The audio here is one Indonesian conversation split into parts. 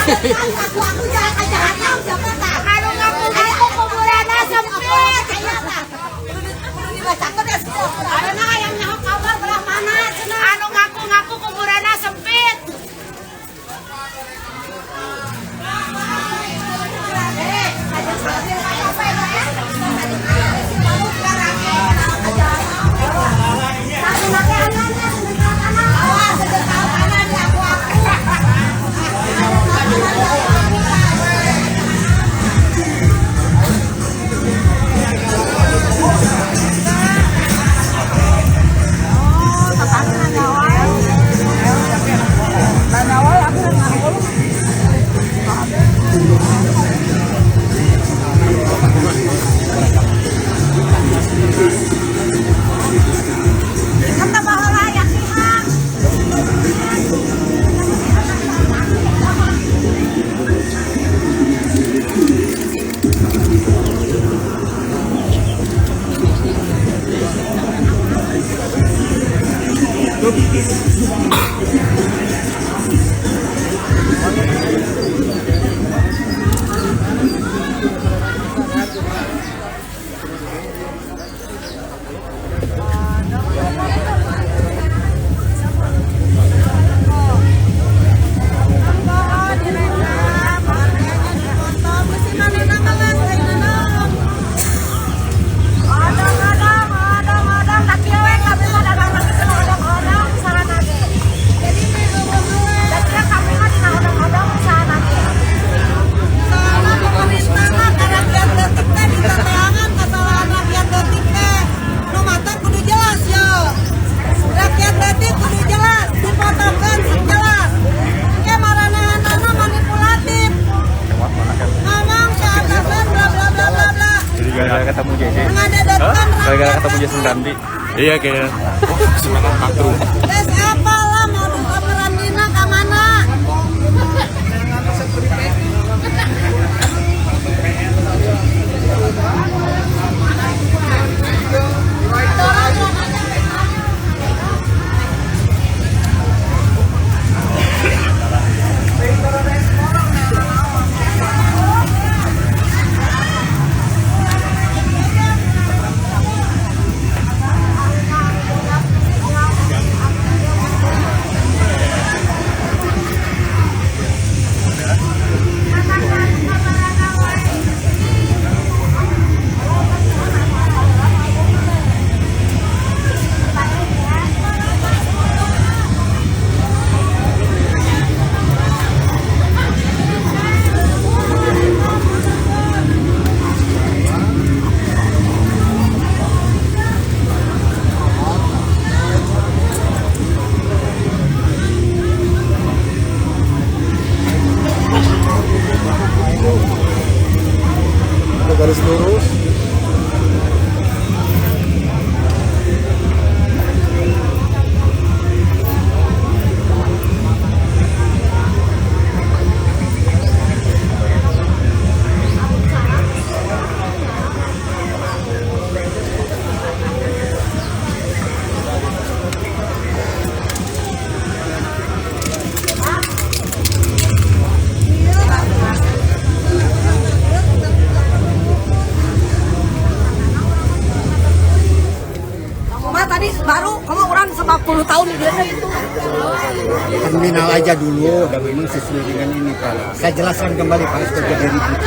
Aku jahat-jahatnya siapa tak? Anu ngaku kuburanna sempit. Cakep ya semua. Ada yang nyaho kabar belah mana cenah? Anu ngaku kuburanna sempit. Gara-gara ketemu JJ. Gara-gara ketemu Jason Gandhi. Iya kayaknya. Oh, semangat patru. Tes apa lah modus operandina ka mana? Garis lurus. Tadi baru kamu orang 40 tahun dia itu. Terminal aja dulu, dan memang sesuai dengan ini Pak. Saya jelaskan kembali Pak, sebagai ribut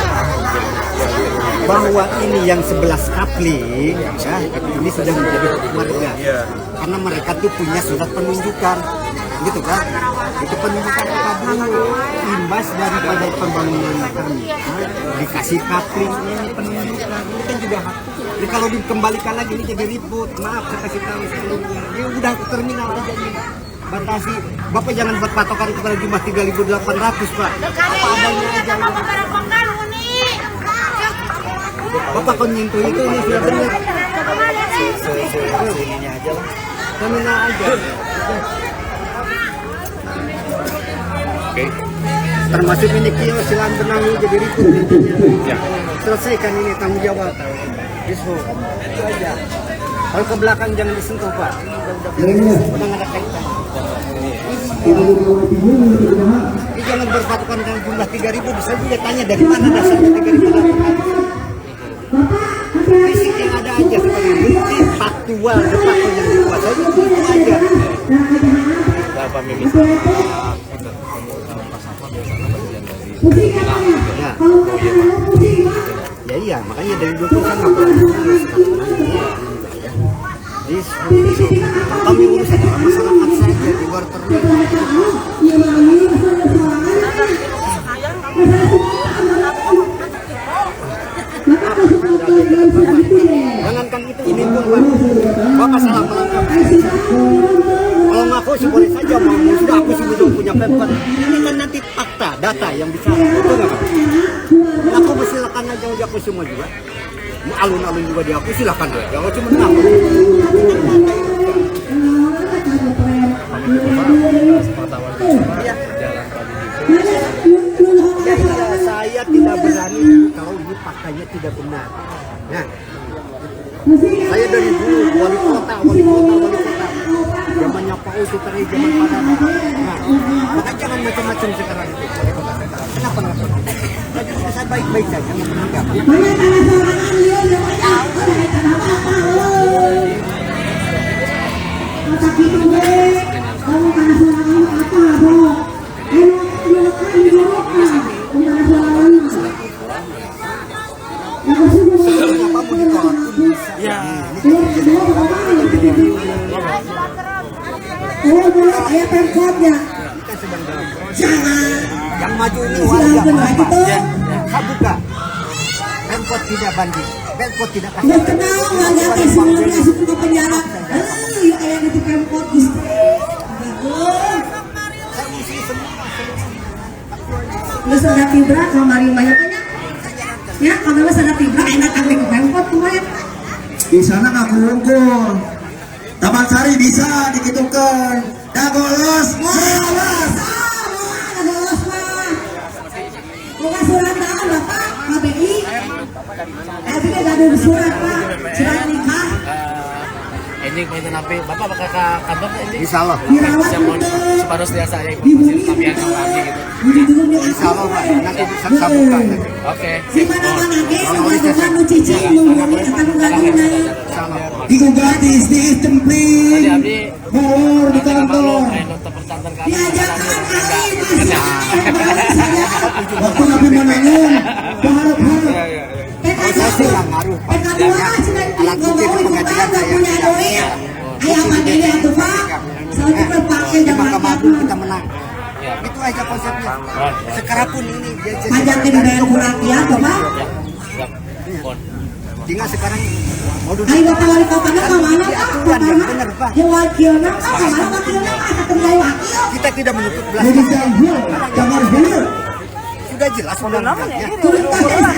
bahwa ini yang 11 kapling, ya, ini sudah menjadi warga. Karena mereka tuh punya surat penunjukan, gitu kan? Itu penunjukan apa dulu? Imbas daripada pembangunan terminal dikasih kapling ini penunjukan, ini kan juga hak. Jadi kalau dikembalikan lagi ini jadi ribut. Maaf saya kasih tahu sebelumnya. Ya udah ke terminal aja ini. Batasi. Bapak jangan buat patokan kepada jumlah 3.800 Pak. Apa adanya aja. Bapak kon nyentuh itu ini sudah benar. Ini aja lah. Terminal aja. Oke. Termasuk ini kios silang benang jadi ribut intinya. Ya. Selesaikan ini tanggung jawab. Itu aja. Kalau ke belakang jangan disentuh Pak. Udah nggak ada kaitan. Ini jangan berpatokan dengan jumlah 3.000, bisa juga tanya dari mana dasarnya 3.000. Fisik yang ada aja sebagai bukti faktual, yang dikuasai itu aja. Berapa mimi? Ya iya, makanya dari dulu kan nggak pernah kami urusan masyarakat saja di luar terlibat. Jangankan itu, ini pun Bapak salah melangkap. Kalau ngaku sih boleh saja, mau sudah aku sih belum punya pemper. Ini kan nanti fakta, data yang bicara, itu nggak? Aku silakan aja aku semua juga. Alun-alun juga diaku silakan aja. Aku cuma ngaku. Saya tidak berani kalau ini faktanya tidak benar. Nah, saya dari dulu wali kota. Zamannya Pak Utu terakhir zaman pada. Nah, maka jangan macam-macam sekarang itu. Kenapa? Jadi saya baik-baik saja menganggap. Saya pemkotnya. Jangan. Yang maju ini warga Bapak. Buka. Pemkot tidak banding. Pemkot tidak kasih. Nggak kenal warga sebelum masuk ke penjara. Ya kayak gitu pemkot gitu. Lu sudah tibra kamari banyaknya. Ya, kalau sudah tibra enak sampai ke pemkot kemarin. Di sana nggak kumpul. Taman Sari bisa dikitukan. Dagolos, Dagolos mah. Bukan surat tangan Bapak, KBI. Tapi kan ada surat Pak, surat nikah. Ini kaitan apa? Bapak bakal ke kantor ini? Insya Allah. Dirawat Separuh biasa ya, tapi yang lagi gitu. Insya Allah Pak. Nanti bisa buka. Oke. Si mana-mana guys, melakukan mencicil, menghubungi ketanggungan. digugat di sistem Tadi please. Abdi Molor di kantor. nonton pesantren kami. Waktu Nabi menangun, berharap-harap. Saya sih nggak ngaruh Pak. Alat bukti itu pengadilan saya. Ayah mandiri itu Pak. Soalnya berpakai Di dan Mahkamah makan. Agung kita menang. Itu aja konsepnya. Sekarang pun ini dia Pajaknya dibayar kurang ya Bapak. tinggal sekarang modus. Ayo Bapak wali kota ke mana Pak? Yang benar Pak. Yang wakilnya Pak, kemana wakilnya Pak? Ketemu wakil. Kita tidak menutup belas. Ladies and gentlemen, kamar hilir. Sudah jelas undang-undangnya. Turun tangan.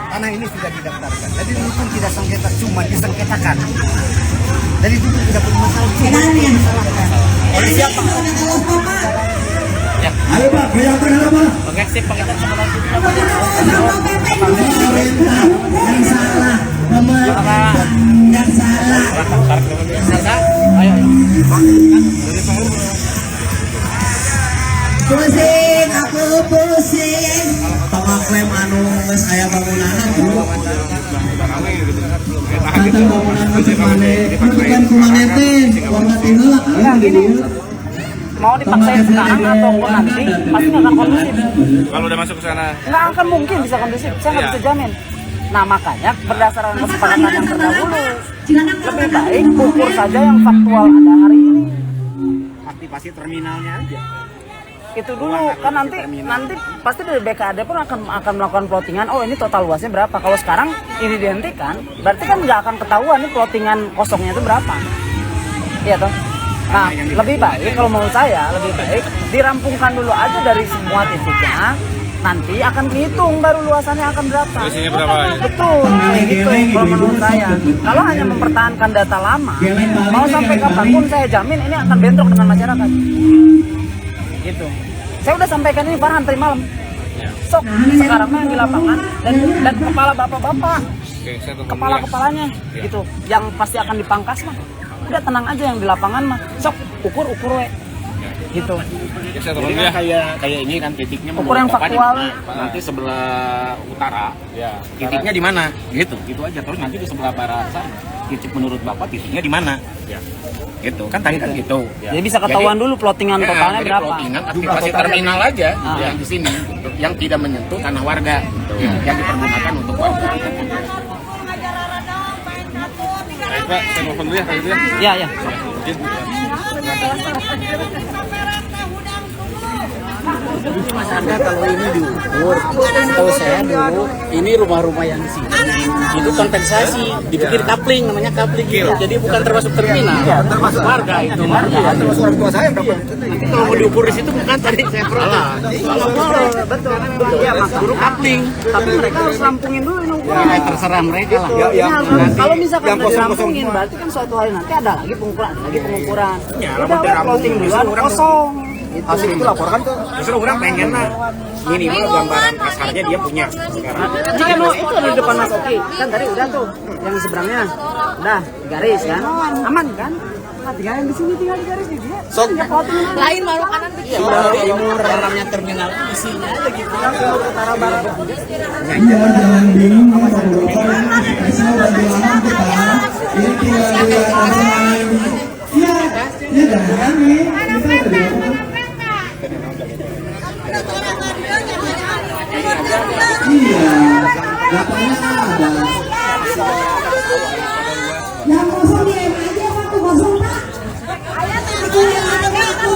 Tanah ini sudah didaftarkan. Jadi ini pun tidak sengketa, cuma disengketakan. Dari itu pun tidak punya masalah. Kenalnya. Oleh siapa? Ayo Pak, goyangkan apa? Pengeksip pengeksip sama lagi. Pemerintah yang salah, pemerintah yang salah. Ayo. Pusing, aku pusing. Pemaklaim anu geus aya bangunan dulu. Kita bangunan macam mana? Bukan kumaha teh, warna tinggal lah gitu. Mau dipaksain sekarang ataupun nanti pasti nggak akan kondusif. Kalau udah masuk ke sana. Nggak akan mungkin bisa kondusif, saya nggak bisa jamin. Nah makanya berdasarkan kesepakatan yang terdahulu lebih baik ukur saja yang faktual ada hari ini. Aktivasi terminalnya aja. Itu dulu kan nanti pasti dari BKAD pun akan melakukan plottingan. Oh ini total luasnya berapa? Kalau sekarang ini dihentikan, berarti kan nggak akan ketahuan nih plottingan kosongnya itu berapa. Iya toh. Nah, lebih baik kalau menurut saya lebih baik dirampungkan dulu aja dari semua titiknya. Nanti akan dihitung baru luasannya akan berapa. Luasannya berapa? Betul, kayak gitu kalau menurut saya. Kalau hanya mempertahankan data lama, mau sampai kapanpun saya jamin ini akan bentrok dengan masyarakat. Gitu. Saya udah sampaikan ini Farhan tadi malam. Sok sekarang mah yang di lapangan dan kepala bapak-bapak, kepala-kepalanya gitu, yang pasti akan dipangkas mah. Udah tenang aja yang di lapangan mah. Sok ukur we. Gitu. Jadi kan kayak ini kan titiknya Ukur yang Bapak di faktual. mana? Nanti sebelah utara, titiknya di mana? Gitu aja. Terus nanti di sebelah barat sana, titik menurut Bapak titiknya di mana? Gitu kan tadi kan gitu. Jadi bisa ketahuan dulu plottingan totalnya jadi berapa. plottingan aktivasi terminal aja yang di sini, gitu. Yang tidak menyentuh tanah warga, gitu. Yang dipergunakan untuk warga. Baik Pak, saya telepon dulu ya kalau gitu ya. Iya, iya. Masyarakat kalau ini diukur, tahu saya dulu ini rumah-rumah yang di sini itu kompensasi, dipikir kapling, namanya kapling gitu. Jadi bukan termasuk terminal, termasuk warga itu. Termasuk orang tua saya berapa? Nanti kalau mau diukur di situ bukan tadi saya protes. Betul. Ya, Mas Guru kapling. Tapi mereka harus rampungin dulu ini ukuran. Ya, terserah mereka lah. Kalau misalkan yang udah kosong-kosong dirampungin, semua. berarti kan suatu hari nanti ada lagi pengukuran, Ya, Udah, plotting duluan kosong. Hasil itu laporkan tuh. Justru orang pengen lah minimal gambaran kasarnya dia punya sekarang. Jika mau itu ada di depan Mas Oki, kan tadi udah tuh yang di seberangnya, udah garis kan, aman kan? Nah, tinggal yang di sini tinggal di garis dia. Sok. Lain baru kanan Ya, kalau timur namanya terminal isinya aja gitu. Utara barat. Jangan bingung sama Bapak. Asal perjuangan kita ini tinggal dilihat hasilnya ini. Iya, ya jangan nih. Kita udah dilakukan. Iya, lapangan ada. Yang kosong di M aja waktu kosong Pak. Itu yang ada waktu.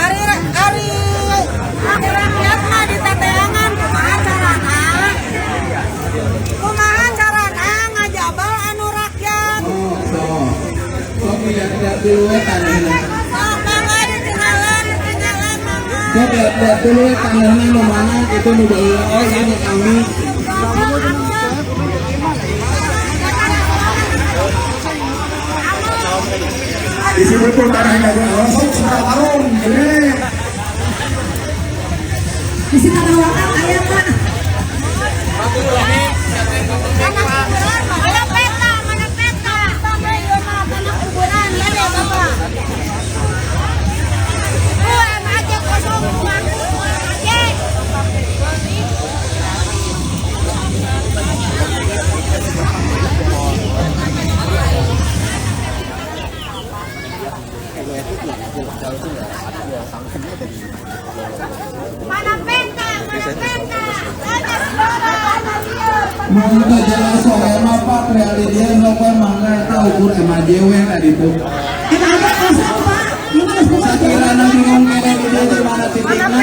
Ari rakyat mah diteteangan kumaha carana ngajabal anu rakyat. Sok lihat dulu tanahnya. Mangga ditinggalan mangga. Sok lihat dulu tanahnya nu mana itu nu baheula oh ini kami. Di sini pun tanahnya ada sok sudah warung gede. Di situ ada wakaf ayat Pak. Mana peta. Sampai mah tanah kuburan ya deh Bapak. Aja kosong aja. Mana peta. Mangga jelas soal apa reality apa mangga eta ukur sama dewe tadi tuh. M aja kosong Pak. Gimana sih? Sakirana bingung kene di dia di mana titiknya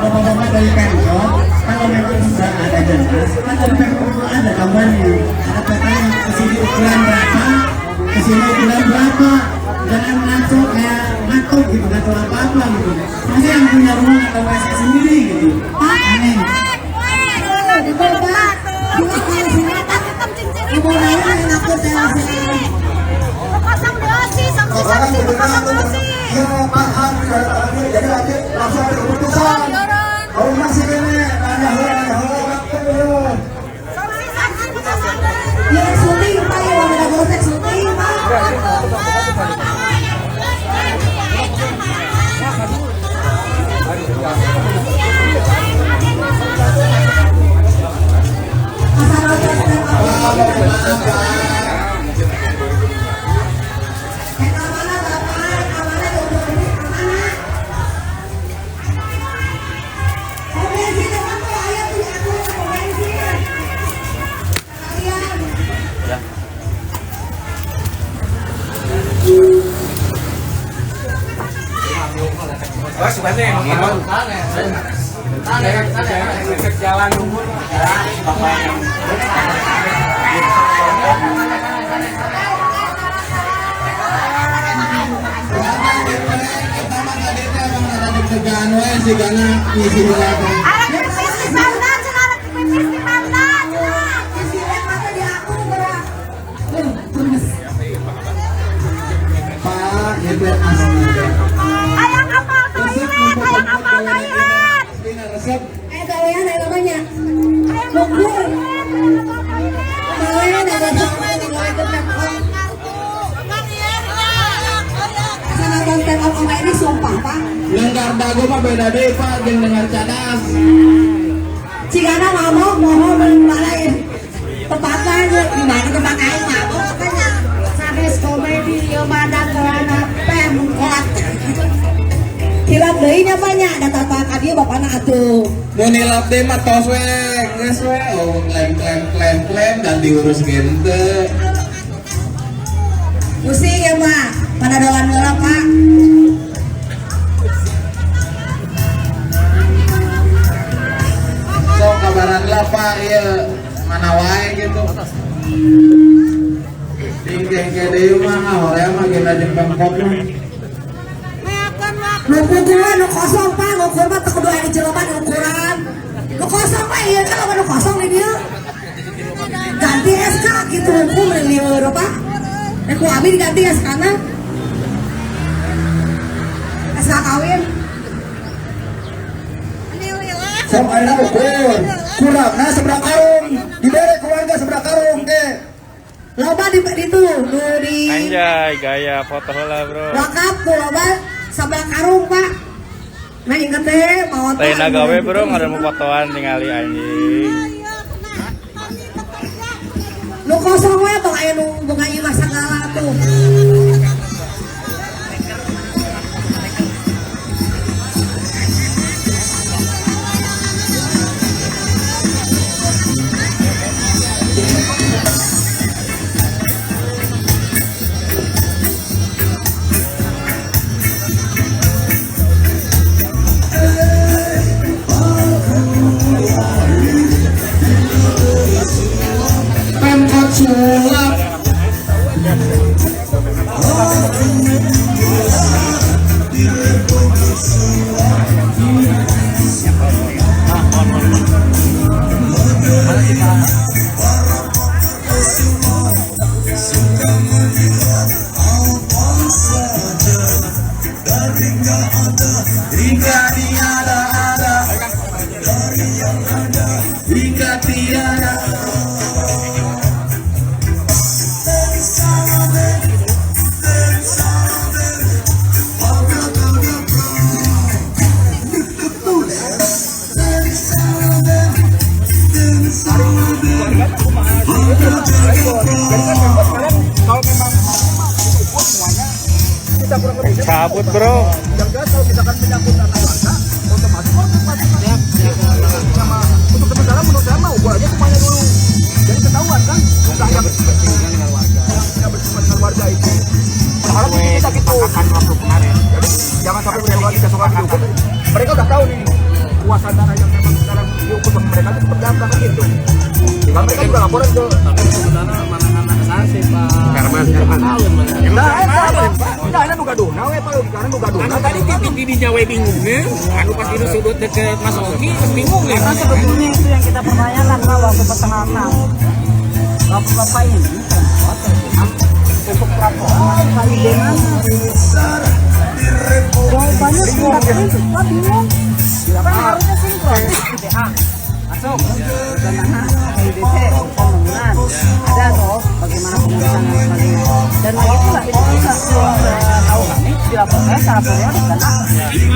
Bapak-bapak dari Pemkot, kalau memang sudah ada jelas, kan dari Pemkot ada gambarnya, ada petanya kesini ukuran berapa, kesini ukuran berapa, jangan ngaco kayak ngatur gitu, ngatur apa-apa gitu. Masa yang punya rumah nggak tahu WC sendiri gitu, aneh. Ibu Naya yang ngatur TLC. Pasang dosi, sanksi pasang dosi. Ya paham jadi aja langsung ada keputusan. Kalau masih kene nanya heula. Sanksi pasang dosi. Ya syuting Pak, ya udah gosek syuting Pak. Jalan umur Tegaan wae sih karena ngisi belakang. Anak pipis di pantat, anak pipis di pantat. Pak, hebat asli. apa? Lengkar dago mah beda deh Pak, jeung dengar cadas. Cigana mabok mohon lain. Tempatnya di mana tempat aing mabok katanya. Sabes komedi yo badak kelana pemkot. Hilap deui nya banyak da tata ka dieu bapana atuh. Mun nilap deh mah tos we, geus we. Oh, klaim dan diurus gente. Pusing ya mah, pada doan heula Pak. So kabaran lah Pak, ieu mana wae gitu. Tingkeng ke deui mah hoream mah geuna jeung Pemkot mah. Nu ukuran nu kosong Pak, ngukur mah teu kudu aya jelema nu ukuran. Nu kosong Pak, ieu kan nu kosong di dieu. Ganti SK gitu hukum di euro Pak. Ku abi diganti SK-na. SK kawin. Sok ayeuna ukur. Kurangna seberapa karung? Dibere keluarga seberapa karung ke? Loba di itu nu di Anjay, gaya foto lah bro. wakaf tuh loba sabar karung Pak. Nah inget teh mau Lain gawe bro, nggak mau fotoan ningali anjing. Nu kosong we tong aya nu bunga ieu mah sagala tuh. Pemkot sulap. Hingga tiada ada, hingga tiada. Cabut bro. Jangan sampai besokan diukur. Mereka udah tahu nih kuasa dana yang memang sekarang diukur sama mereka itu seperti apa kan gitu. Tinggal mereka juga laporan ke Nah, ini nuga dona we Pak, karena nuga dona. Tadi titik didinya we bingungnya, anu pas itu sudut deket Mas Oki, bingung ya. Karena sebetulnya itu yang kita pertanyakan Pak waktu pertengahan. Bapak ini untuk laporan kali dengan jawabannya sinkron, Pak bingung. Kan harusnya sinkron. Masuk dan KIDT pembangunan ada toh bagaimana pengurusan dan sebagainya dan begitulah itu bisa tahu kami dilaporkan secara periodik karena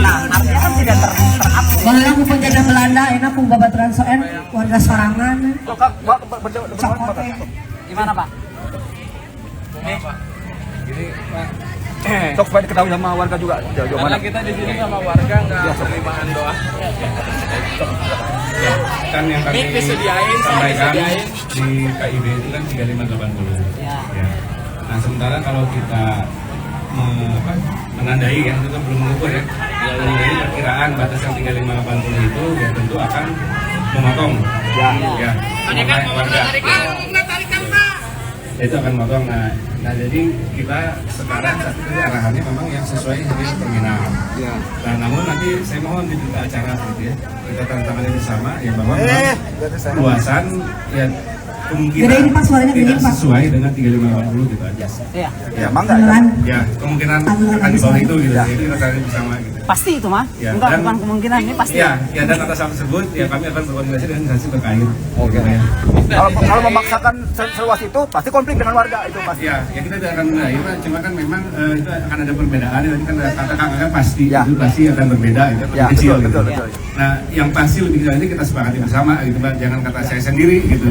nah artinya kan tidak terupdate. Bahwa aku penjajah Belanda enak pun babaturan soen warga sorangan. Gimana Pak? Sok supaya diketahui sama warga juga. Karena kita di sini sama warga nggak penerimaan doa. Kan yang kami sampaikan di KIB itu kan 3580. Ya. Nah sementara kalau kita menandai kan itu kan belum mengukur ya. Menandai perkiraan batas yang 3580 itu ya tentu akan memotong. Ya. Warga. Itu akan memotong. Nah jadi kita sekarang saat ini arahannya memang yang sesuai dengan terminal. Nah namun nanti saya mohon di acara gitu ya kita tantangannya bersama ya bahwa luasan ya Gedein Pak, suaranya tidak gedein, Pak. sesuai dengan 3580 gitu aja. Iya. Ya, mangga. Beneran. Ya, kemungkinan akan di bawah itu gitu. Jadi kita cari bersama gitu. Pasti itu mah. Ya, Enggak, dan- bukan kemungkinan, ini pasti. Ya, dan atas hal tersebut ya kami akan berkoordinasi dengan instansi terkait. Oke. Ya. Kalau memaksakan seluas itu pasti konflik dengan warga itu pasti. Ya, kita tidak akan menilai, Pak. Cuma kan memang itu akan ada perbedaan. Nanti kan kata kakak pasti, Ya. itu pasti akan berbeda, itu Ya, kecil betul, gitu. betul. Nah, yang pasti lebih nanti kita sepakati bersama, gitu Pak. Jangan kata saya sendiri, gitu.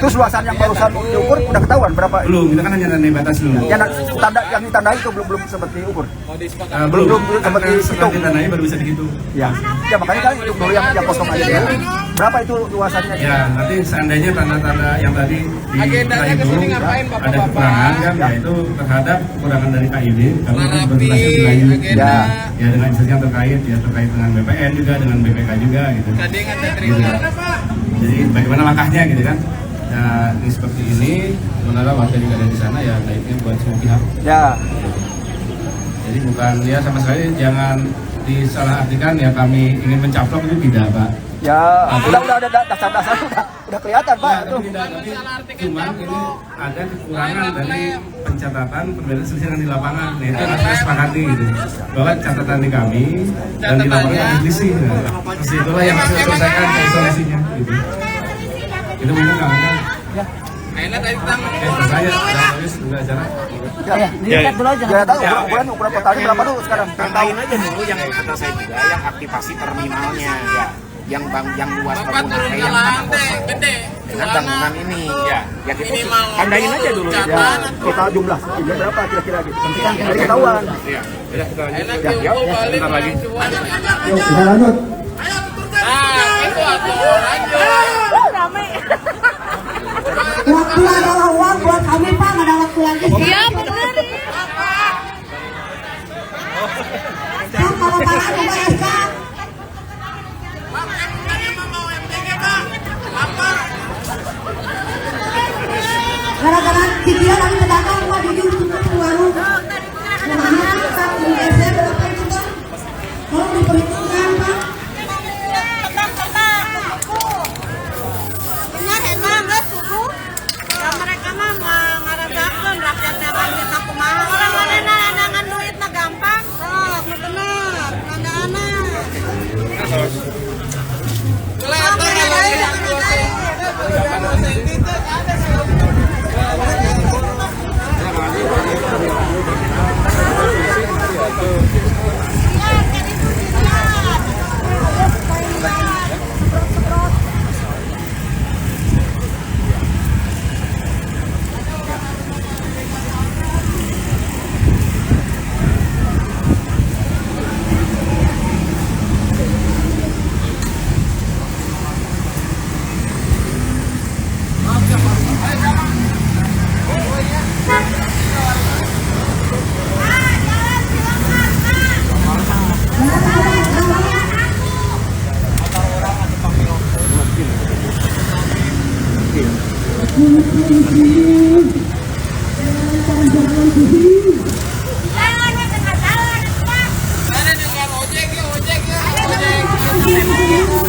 Terus luasan yang barusan diukur udah ketahuan berapa? Belum, kita kan hanya nilai batas dulu. Yang ditandai itu belum sempat diukur. Belum sempat setelah dihitung. ditandai baru bisa dihitung. Ya, makanya kan hitung dulu yang kosong aja ya. Berapa itu luasannya? Ya, nanti seandainya tanda-tanda yang tadi Agendanya kesini ngapain, ada Bapak-bapak? kekurangan kan, yaitu terhadap kekurangan dari KID, kami akan berkoordinasi lebih lanjut. agenda. Ya, dengan instansi yang terkait, ya terkait dengan BPN juga, dengan BPK juga, gitu. Tadi kan Gitu. terima. Jadi bagaimana langkahnya gitu kan? Nah, ini seperti ini, sementara warga juga ada di sana ya baiknya buat semua pihak. Ya, Jadi bukan ya sama sekali jangan disalahartikan ya kami ingin mencaplok itu tidak Pak. ya udah ada dasar-dasar udah kelihatan Pak. Ya, tapi tidak, tapi cuman ini ada kekurangan dari pencatatan perbedaan selisih di lapangan. Nah, itu harus kita sepakati gitu. Bahwa catatan di kami dan di lapangan ada selisih. Nah, terus itulah yang harus diselesaikan solusinya gitu. Itu mungkin namanya. Kayaknya tadi tang. Saya sudah acara. Ya, dilihat dulu aja. Ya, tahu ukuran totalnya berapa dulu sekarang? Tandain aja dulu yang kata saya juga, yang aktivasi terminalnya, ya. Yang luas penggunanya yang tanah kosong dengan bangunan ini, ya kita tandain aja dulu. Ya, total jumlah berapa kira-kira gitu. Nanti kan hari ketahuan. Ya, udah kita lanjut. Enak Ya, yuk, balik. bentar lagi. Yuk, kita lanjut. Nah, itu atuh lanjut. Rame. Waktu adalah uang buat kami Pak, nggak ada waktu lagi. Iya benar. Kan kalau Pak ada SK. Gara-gara Cikia tadi pedagang Pak jujur tutup ke warung. Kemana kita geser berapa itu Pak? Tolong diperhitungkan Pak. Benar emang nggak subuh. Ya mereka mah ngaragakeun rakyat dagang kita kumaha. Orang mana nangan duit mah gampang. Sok bener. Ada anak. Ada dengan ojek ya, ojek ya. Ojek.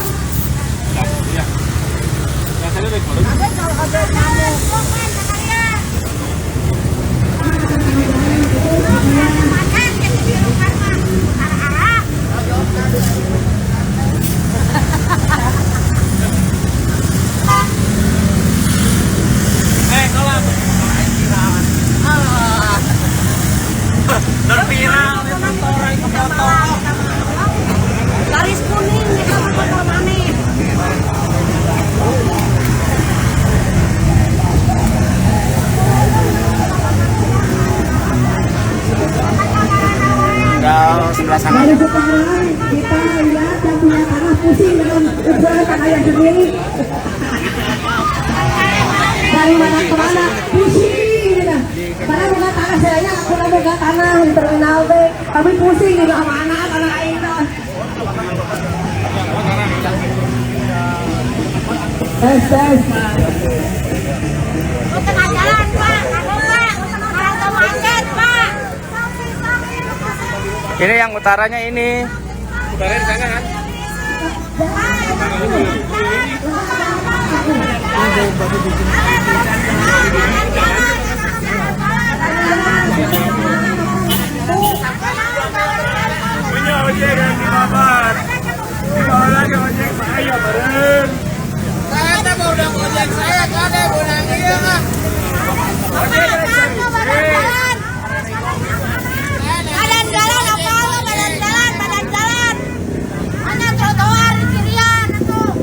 Garis kuning kita motor manis. Tinggal sebelah sana. Dari sekarang kita lihat yang punya tanah pusing dengan ukuran tanahnya sendiri. Dari mana ke mana pusing gitu. Padahal bukan tanah saya, aku bukan tanah di terminal teh. Tapi pusing juga mana tanah itu. Tes. Tengah jalan Pak, ada Pak. Ada macet Pak. Ini yang utaranya ini. Utaranya di sana kan? Punya ojek yang dibabat. Dibawa lagi ojek saya bareng. Saya teh mau udah ojek saya kan ada bonang ieu mah. Badan jalan apa? Badan jalan. Mana trotoar di kirian atuh.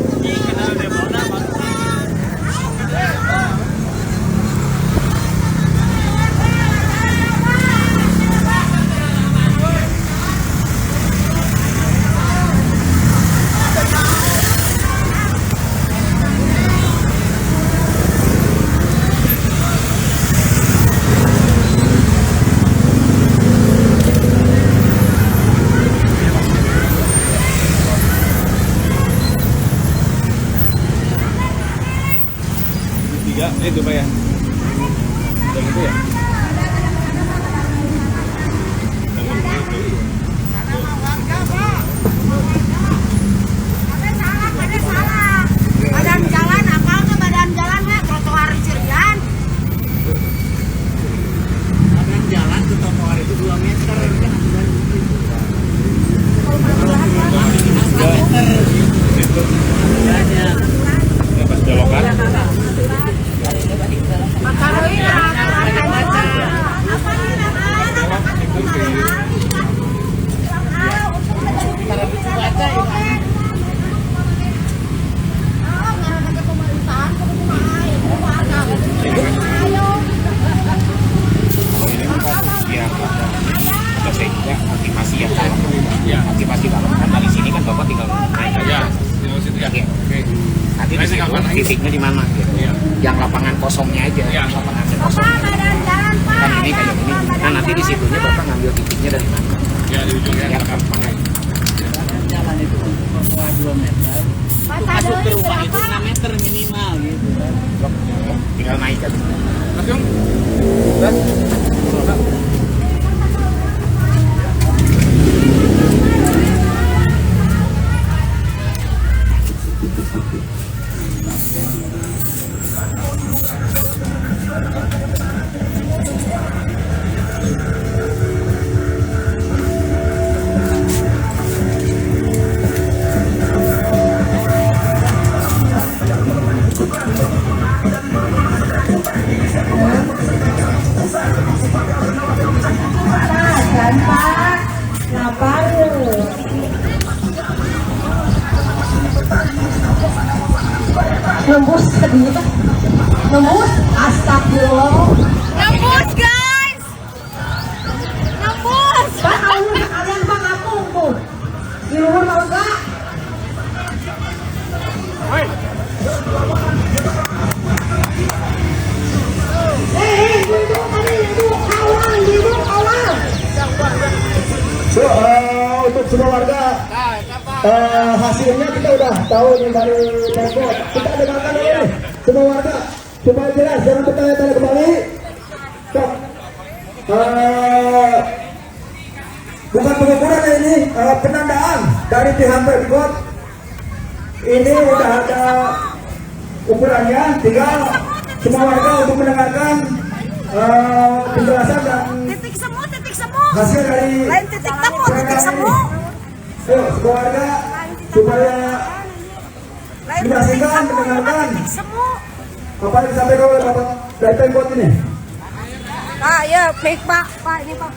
Itu Pak ya. Dan itu ya. Badan jalan apa ke badan jalan ya trotoar Cirian. Badan jalan ke trotoar itu 2 meter. Pas belokan. Aktivasi ya kan? Aktivasi banget kan dari sini kan Bapak tinggal naik aja. Oke. Nanti di situ titiknya di mana gitu. Yang lapangan kosongnya aja. Lapangan kosong. Kan ini kayak ini. Nah nanti di situnya Bapak ngambil titiknya dari mana? Ya di ujungnya Ya lapangan. Jalan itu trotoar 2 meter. Masuk ke rumah itu 6 meter minimal gitu. Tinggal naik aja. Langsung. Nembus tadi itu, nembus, astagfirullah. Nembus guys. Nembus. Bang, kalian bang aku tuh, di luar mau enggak? Duduk tadi, duduk awal. So, untuk semua warga, hasilnya kita udah tahu nih dari Tempo. Kita dengarkan dulu nih, semua warga supaya jelas, jangan bertanya-tanya kembali. Stop. Bukan pengukuran ini, penandaan dari pihak Pemkot. Ini udah ada ukurannya, tinggal semua warga untuk mendengarkan penjelasan dan Titik semu. hasil dari Lain titik temu, titik semu. Yuk, semua warga supaya Lain dipastikan mendengarkan titik semu. apa yang disampaikan oleh Bapak dari Pemkot ini. Ah ya, baik Pak. Pak ini Pak.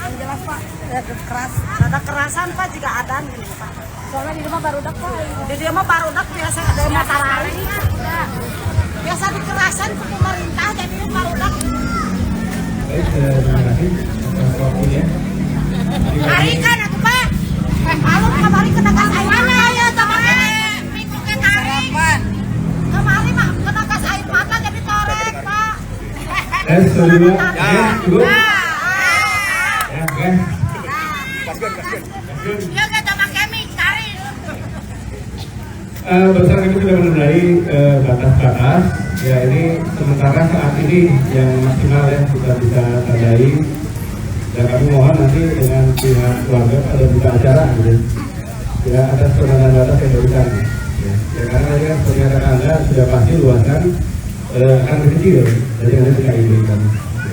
Yang jelas Pak, ada kerasan Pak jika ada nih Pak. Soalnya di rumah barudak Pak. Di rumah barudak biasa ada masalah. Biasa dikerasan ke pemerintah jadi barudak. Baik, terima kasih atas waktunya. Hari kan aku Pak. Kalau kemarin kena gas air mata ya kemarin. Minggu kemarin. Kemarin mah kena gas air mata jadi torek Pak. Dulu. Dulu. Ya, oke. Ya kata Pak Kemi cari. Bersama kami sudah menandai batas-batas. Ya ini sementara saat ini yang maksimal ya kita bisa tandai. Dan kami mohon nanti dengan pihak keluarga ada berita acara gitu. Ya atas penandaan batas yang diberikan. Ya, karena kan pernyataan Anda sudah pasti luasan akan kecil dari Anda tidak inginkan.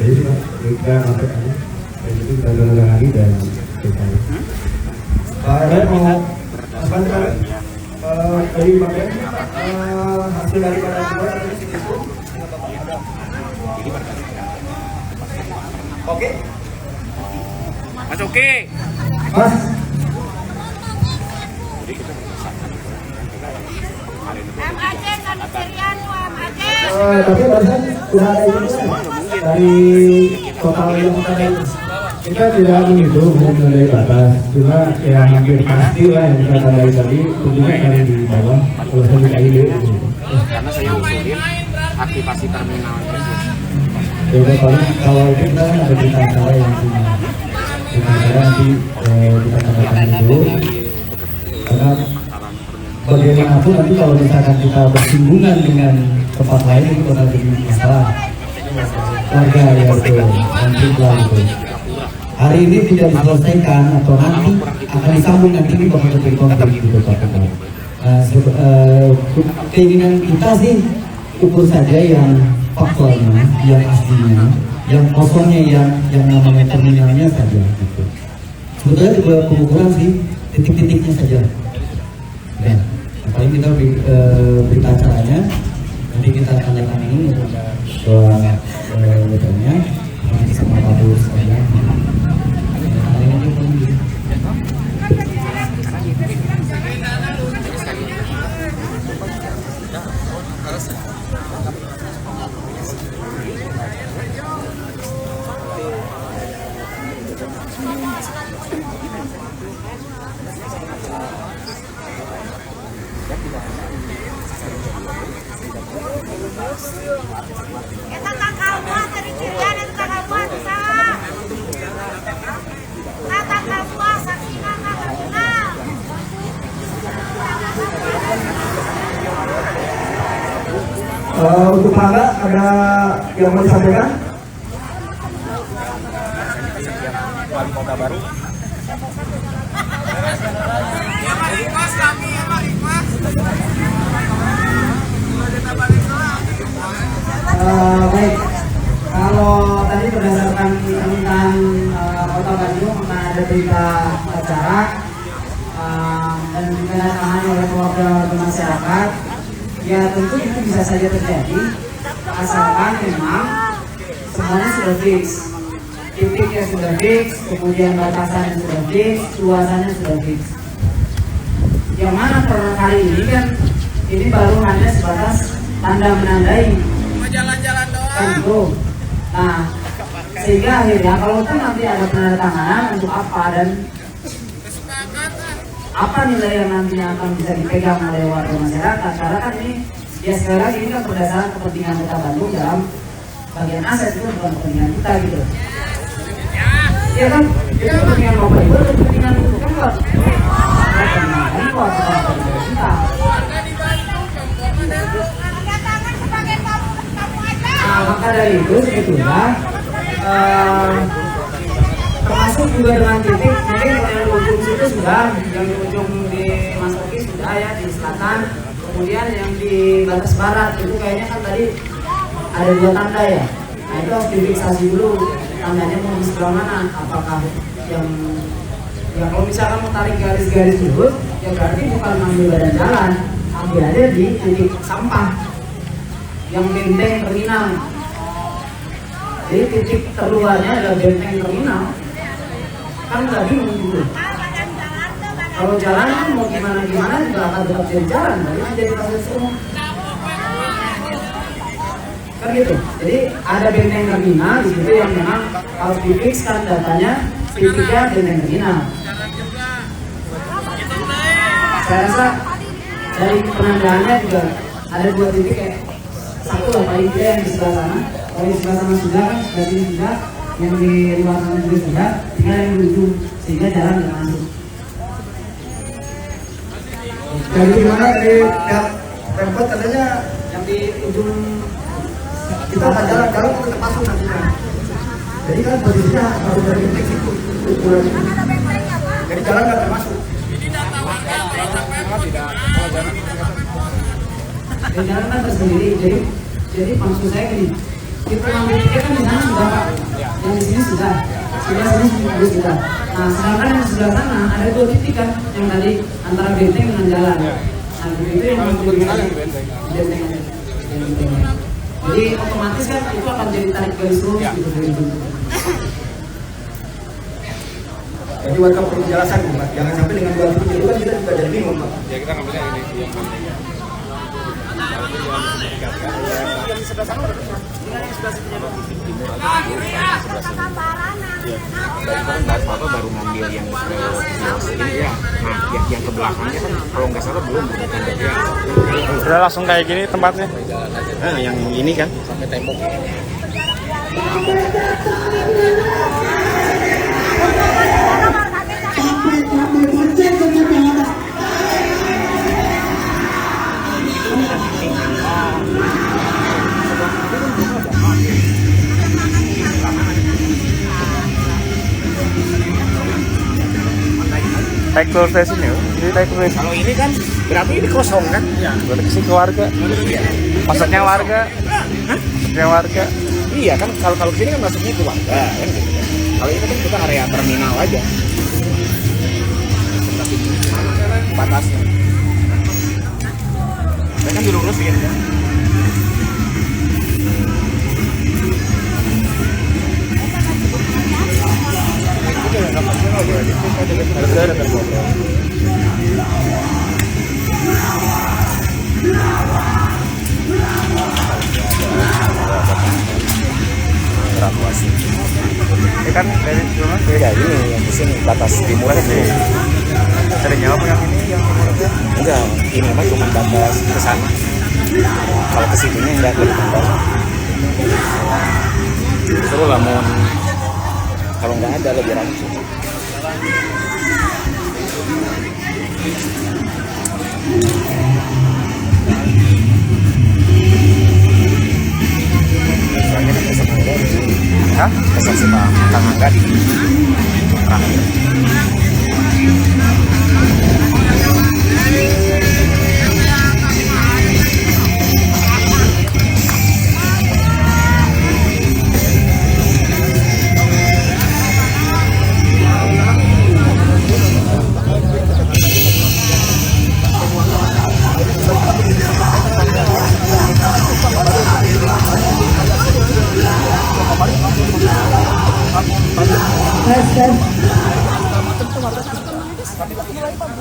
Jadi kita masuk aja, dan itu kita dengar lagi dan kita. Pak Red mau apa nih? Dari pakai hasil daripada buat itu. Oke. Mas oke. Mas. Tapi barusan sudah ada itu dari total yang kita tidak menghitung dari batas, cuma ya hampir pasti lah yang kita tandai tadi tentunya akan di bawah kalau saya tidak ide. Karena saya usulin aktivasi terminalnya. Ya kalau kita ada di antara yang punya nanti kita katakan dulu karena bagaimanapun nanti kalau misalkan kita bersinggungan dengan tempat lain itu bakal jadi masalah warga ya itu nanti itu hari ini tidak diselesaikan atau nanti akan disambung nanti ini bakal terjadi konflik gitu Pak. Keinginan kita sih ukur saja yang faktualnya, yang aslinya, yang kosongnya, yang namanya terminalnya saja gitu. Sebetulnya juga pengukuran sih titik-titiknya saja. Ya, paling kita berita acaranya nanti kita akan lihat ini soal betulnya nanti sama Pak Bur saja. Kita tanggal buat dari Cirian itu tanggal buat bisa. Tanggal buat saksikan tanggal kenal. Untuk Pak ada yang mau disampaikan? Wali Kota baru. Baik, kalau tadi berdasarkan permintaan Kota Bandung akan ada berita acara dan ditandatangani oleh perwakilan masyarakat, ya tentu itu bisa saja terjadi asalkan memang semuanya sudah fix, titiknya sudah fix, kemudian batasannya sudah fix, luasannya sudah fix. Yang mana per kali ini kan ini baru hanya sebatas tanda menandai jalan-jalan doang. kan gitu. Nah, sehingga akhirnya kalaupun nanti ada penandatanganan untuk apa dan apa nilai yang nantinya akan bisa dipegang oleh warga masyarakat, karena kan ini ya sekali lagi ini kan berdasarkan kepentingan Kota Bandung dalam bagian aset, itu bukan kepentingan kita gitu. Ya kan, itu kepentingan Bapak Ibu, kepentingan itu kan enggak. Kepentingan itu bukan kepentingan kita. Nah, maka dari itu sebetulnya termasuk juga dengan titik, jadi yang di ujung situ sudah, yang di ujung di Mas Oki sudah ya, di selatan, kemudian yang di batas barat itu kayaknya kan tadi ada 2 tanda ya. Nah itu harus difiksasi dulu tandanya mau di sebelah mana, apakah yang ya kalau misalkan mau tarik garis-garis dulu ya berarti bukan ambil badan jalan, ambil aja di titik sampah yang benteng terminal. Jadi titik terluarnya adalah benteng terminal. Kan nggak bingung gitu. Kalau jalan kan mau gimana juga akan tetap jadi jalan, jadi proses umum. Kan gitu. Jadi ada benteng terminal di situ yang memang harus difikskan datanya titiknya benteng terminal. Saya rasa dari penandaannya juga ada 2 titik kayak satu lah paling tidak yang di sebelah sana. Kalau di sebelah sana sudah kan, sebelah sini sudah, yang di luar sana juga sudah, tinggal yang di ujung sehingga jalan tidak masuk. Dari mana dari pihak Pemkot katanya Yang di ujung kita akan jalan-jalan ke masuk nantinya. Jadi kan posisinya harus dari titik itu ukuran itu. Jadi jalan nggak termasuk. Ini data warga tidak Dan jalan kan tersendiri. Jadi maksud saya gini, kita ngambil tiket kan di sana sudah Pak, yang di sini sudah sini sudah. Nah sedangkan yang sebelah sana ada 2 titik kan, yang tadi antara benteng dengan jalan. Nah itu yang benteng. Jadi otomatis kan itu akan jadi tarik garis lurus gitu. Jadi warga perlu penjelasan Pak, jangan sampai dengan 20 itu kan kita juga jadi bingung Pak. Ya kita ngambilnya ini yang Yang sebelah sana berapa? Yang sebelah sini baru ngambil yang ini ya. Nah, yang ke belakangnya kan kalau nggak salah belum ya. Udah langsung kayak gini tempatnya. Nah, yang ini kan sampai tembok. Naik ke stasiun ya? Jadi naik ke stasiun. Kalau ini kan berarti ini kosong kan? Ya. Berarti sih ke warga. Maksudnya warga. Maksudnya warga. Iya kan kalau sini kan masuknya ke warga kan gitu. Kalau ini kan kita area terminal aja. Batasnya. Saya kan dilurusin ya. Ini kan dari mana? Beda ini yang di sini batas timur aja dulu. Sering apa yang ini yang timurnya? Enggak, ini mah cuma batas ke sana. Kalau ke situnya enggak lebih tempat. Seru lah mau kalau nggak ada lebih ramai. Soalnya kan kesan ada di sini. Hah? Kesan sama Kang Angga di terakhir.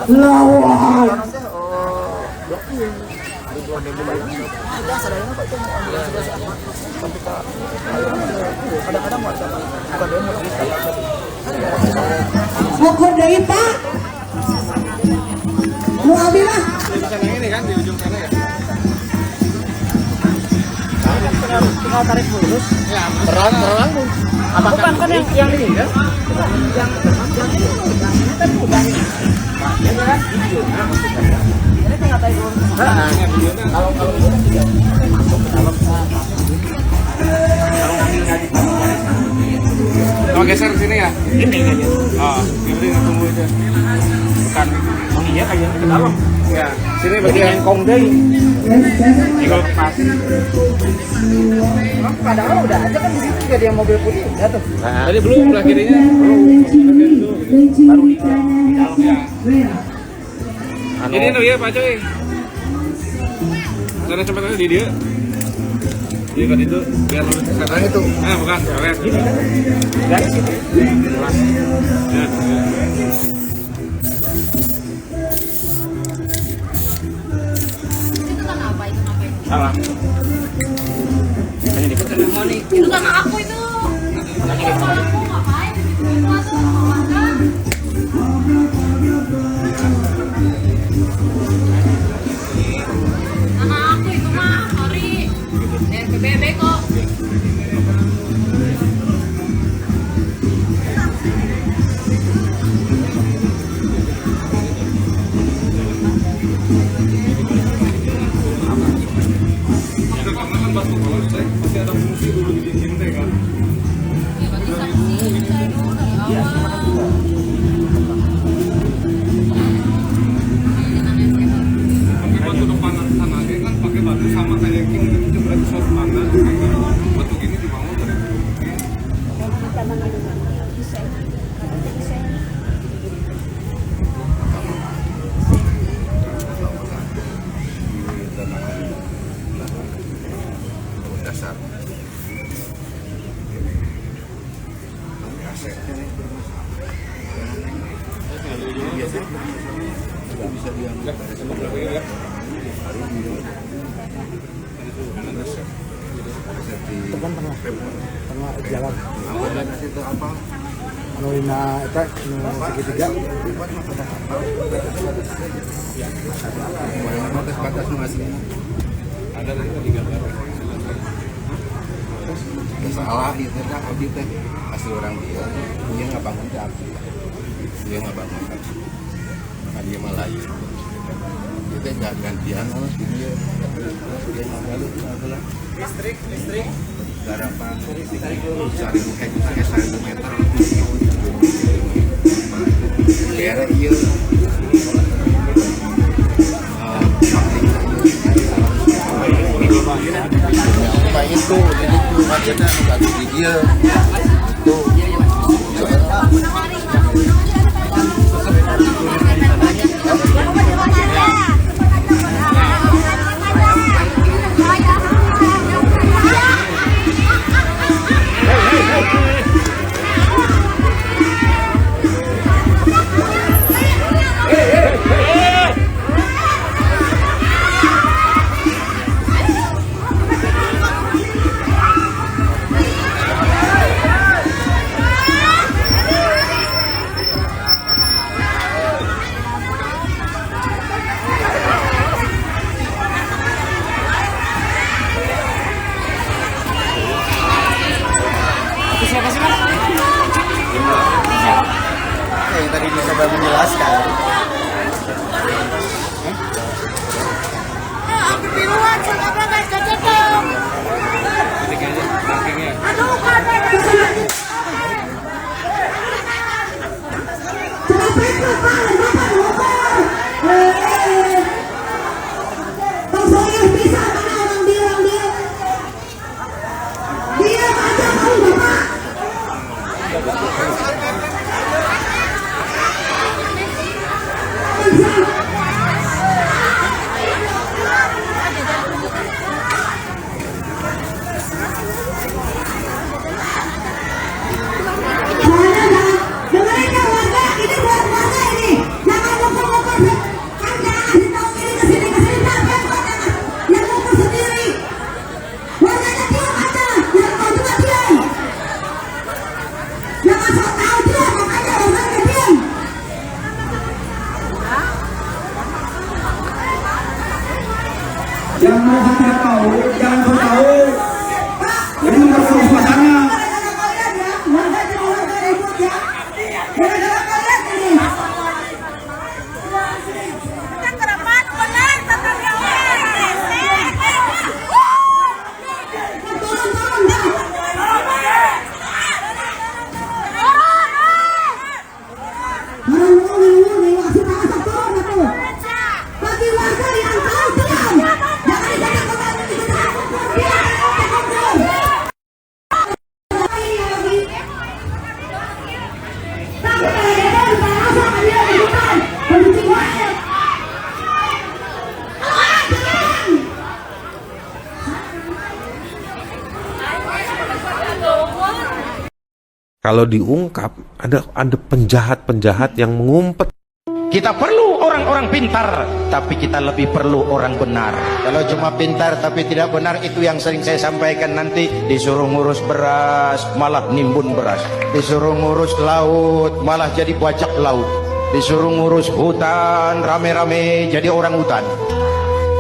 Lawan. Pokok dari Pak. Mau ambil lah. ini kan di ujung sana ya. tinggal tarik lurus. Ya, Terang. Bukan kan yang ini kan? Yang ini kan udah ini. Ini tinggal tarik lurus. Kalau ini masuk ke dalam. mau geser ke sini ya? Ini kayaknya. Oh, ini tunggu aja. Bukan. Oh iya kayaknya ke dalam. Ya, sini Jadi bagian engkong deh. tinggal pas. Padahal udah ada kan di situ juga dia mobil putih udah tuh. Tadi belum belah kirinya. Bagian itu. Baru di dalam ya. Ini tuh ya Pak Coy. Sana sampai tadi di dia. Dia kan itu biar lurus ke sana itu. Ah, bukan, keren. Dari situ. Ya. Salah. Hanya di Itu kan aku itu. Aku ngapain di situ sama warga? Anak aku itu mah, sorry. Dari PBB kok. Masih ada fungsi dulu di sini kan. Pakai batu depan sana kan pakai batu tengah jalan. Itu apa? Nuina eta segitiga. Batas nu aslinya. Ada di gambar. Salah itu kan abdi teh asli orang dia. Dia nggak bangun teh abdi. Dia nggak bangun kan. Kan dia Melayu. Kita nggak gantian harus dia. Dia nggak adalah listrik. Garapan listrik cari hektar 1 meter. Daerah iya. Apa itu? Jadi itu macetnya nggak di dia. Itu. Yang tadi bisa menjelaskan. Yang mau tidak tahu, jangan so tahu. Ini masalah suasana. Kalau diungkap ada penjahat-penjahat yang mengumpet. Kita perlu orang-orang pintar, tapi kita lebih perlu orang benar. Kalau cuma pintar tapi tidak benar, itu yang sering saya sampaikan, nanti disuruh ngurus beras malah nimbun beras, disuruh ngurus laut malah jadi bajak laut, disuruh ngurus hutan rame-rame jadi orang hutan,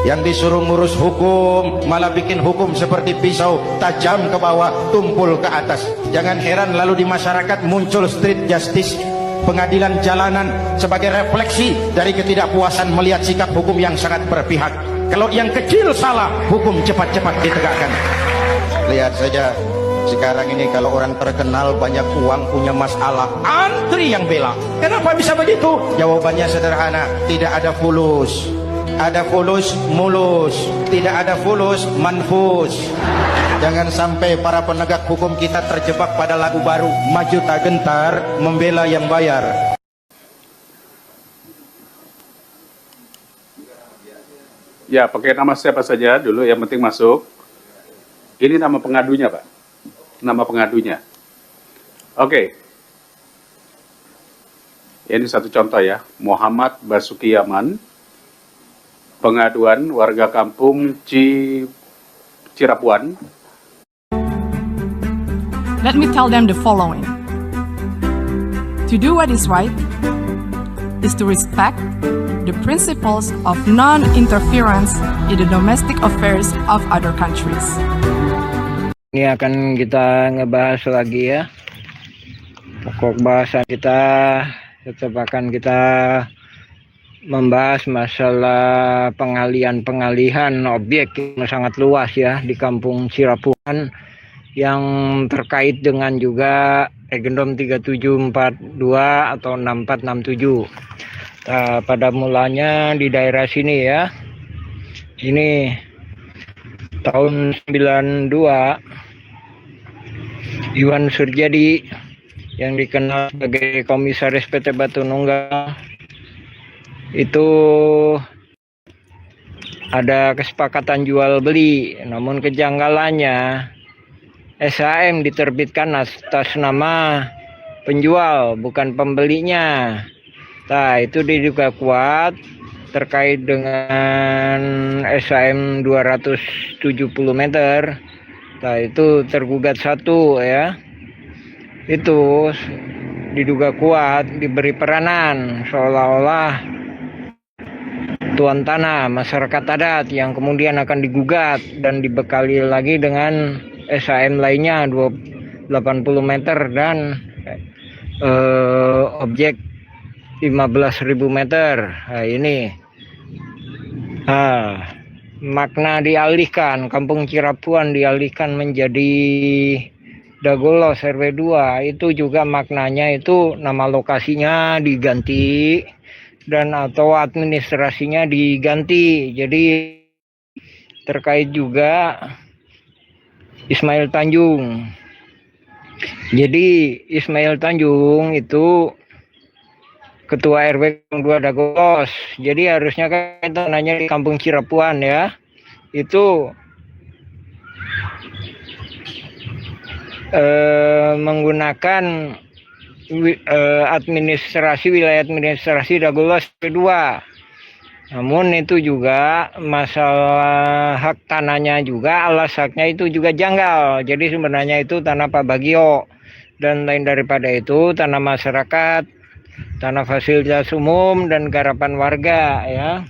yang disuruh ngurus hukum malah bikin hukum seperti pisau, tajam ke bawah tumpul ke atas. Jangan heran lalu di masyarakat muncul street justice, pengadilan jalanan, sebagai refleksi dari ketidakpuasan melihat sikap hukum yang sangat berpihak. Kalau yang kecil salah, hukum cepat-cepat ditegakkan. Lihat saja sekarang ini, kalau orang terkenal banyak uang punya masalah, antri yang bela. Kenapa bisa begitu? Jawabannya sederhana, tidak ada fulus. Ada fulus mulus, tidak ada fulus manfus. Jangan sampai para penegak hukum kita terjebak pada lagu baru, maju tak gentar, membela yang bayar. Ya, pakai nama siapa saja dulu, yang penting masuk. Ini nama pengadunya, Pak. Nama pengadunya. Oke. Ini satu contoh ya, Muhammad Basuki Yaman. Pengaduan warga kampung Cirapuan. let me tell them the following. To do what is right is to respect the principles of non-interference in the domestic affairs of other countries. Ini akan kita ngebahas lagi ya. Pokok bahasan kita tetap akan kita membahas masalah pengalihan objek yang sangat luas ya di Kampung Cirapuan yang terkait dengan juga Regendom 3742 atau 6467. Nah, pada mulanya di daerah sini ya. Ini tahun 92 Iwan Surjadi yang dikenal sebagai Komisaris PT Batu Nunggal itu ada kesepakatan jual beli, namun kejanggalannya SHM diterbitkan atas nama penjual bukan pembelinya. Nah, itu diduga kuat terkait dengan SHM 270 meter. Nah, itu tergugat satu ya. Itu diduga kuat diberi peranan seolah-olah tuan tanah masyarakat adat yang kemudian akan digugat dan dibekali lagi dengan SHM lainnya 80 meter dan objek 15.000 meter. Nah, ini makna dialihkan, Kampung Cirapuan dialihkan menjadi Dagolos RW 2. Itu juga maknanya itu nama lokasinya diganti dan atau administrasinya diganti. Jadi terkait juga Ismail Tanjung. Jadi Ismail Tanjung itu Ketua RW 2 Dagolos. Jadi harusnya kan tanahnya di Kampung Cirapuan ya. Itu menggunakan wilayah administrasi Dagolos kedua. Namun itu juga masalah hak tanahnya juga, alas haknya itu juga janggal. Jadi sebenarnya itu tanah Pak Bagio. Dan lain daripada itu tanah masyarakat, tanah fasilitas umum dan garapan warga ya.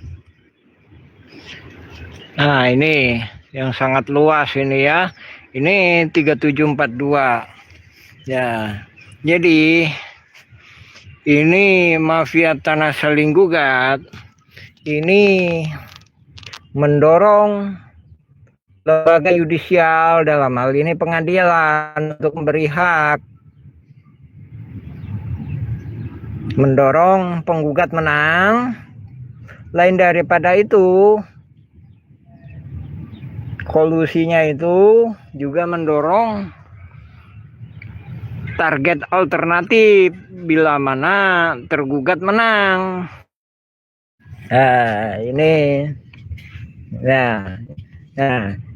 Nah, ini yang sangat luas ini ya. Ini 3742. Ya. Jadi ini mafia tanah saling gugat ini mendorong lembaga yudisial dalam hal ini pengadilan untuk memberi hak, mendorong penggugat menang. Lain daripada itu, kolusinya itu juga mendorong target alternatif bila mana tergugat menang. Nah, ini nah,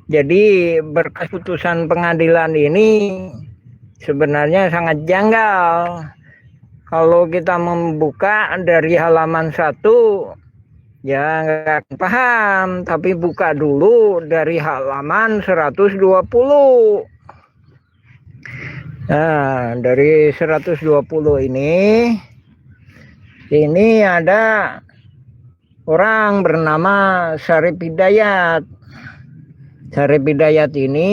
jadi berkas putusan pengadilan ini sebenarnya sangat janggal. Kalau kita membuka dari halaman 1 ya nggak paham, tapi buka dulu dari halaman 120. Nah, dari 120 ini ada orang bernama Syarif Hidayat. Syarif Hidayat ini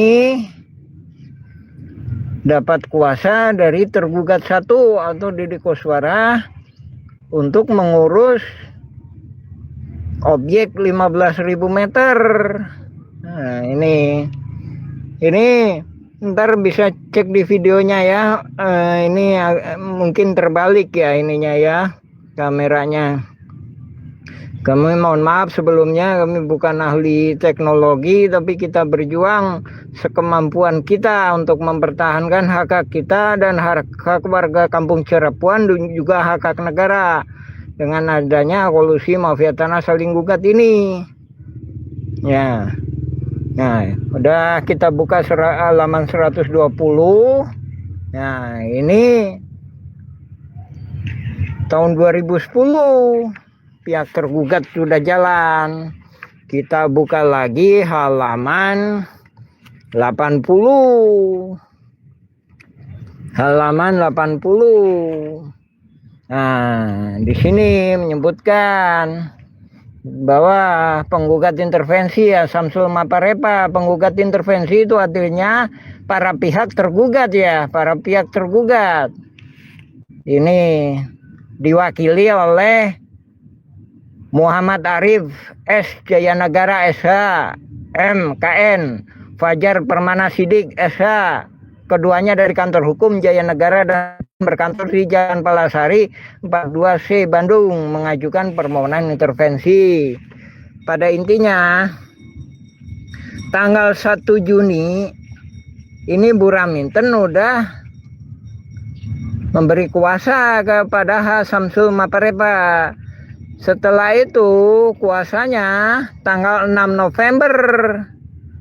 dapat kuasa dari tergugat satu atau Deddy Koswara untuk mengurus objek 15.000 meter. Nah, ini ntar bisa cek di videonya ya. Ini mungkin terbalik ya ininya ya, kameranya. Kami mohon maaf sebelumnya, kami bukan ahli teknologi, tapi kita berjuang sekemampuan kita untuk mempertahankan hak-hak kita dan hak warga Kampung Cirapuan dan juga hak-hak negara dengan adanya kolusi mafia tanah saling gugat ini. Ya. Nah, udah kita buka halaman 120. Nah, ini tahun 2010 pihak tergugat sudah jalan. Kita buka lagi halaman 80. halaman 80. Nah, di sini menyebutkan bahwa penggugat intervensi ya Samsul Maparepa, penggugat intervensi itu artinya para pihak tergugat ya, para pihak tergugat. Ini diwakili oleh Muhammad Arif S. Jayanagara SH, MKN, Fajar Permana Sidik SH. Keduanya dari kantor hukum Jayanagara dan berkantor di Jalan Palasari 42C Bandung mengajukan permohonan intervensi. Pada intinya tanggal 1 Juni ini Bu Raminten udah memberi kuasa kepada Samsul Maparepa. Setelah itu kuasanya tanggal 6 November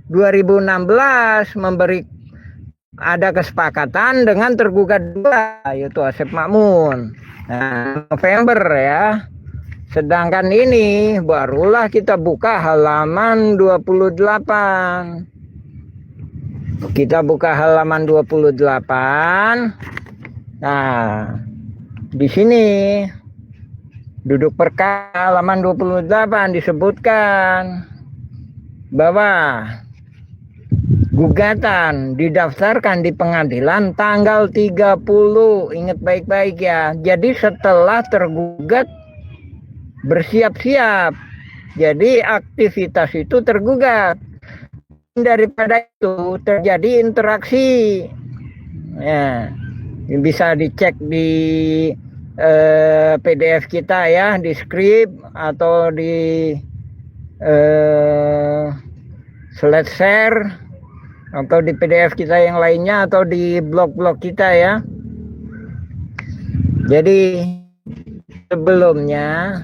2016 ada kesepakatan dengan tergugat dua, yaitu Asep Makmun. Nah, November ya. Sedangkan ini barulah kita buka halaman 28. Kita buka halaman 28. Nah, di sini duduk perkara halaman 28 disebutkan bahwa gugatan didaftarkan di pengadilan tanggal 30. Ingat baik-baik ya. Jadi setelah tergugat bersiap-siap. Jadi aktivitas itu tergugat. Daripada itu terjadi interaksi. Ya, bisa dicek di PDF kita ya, di skrip atau di slide share atau di PDF kita yang lainnya atau di blog-blog kita ya. Jadi sebelumnya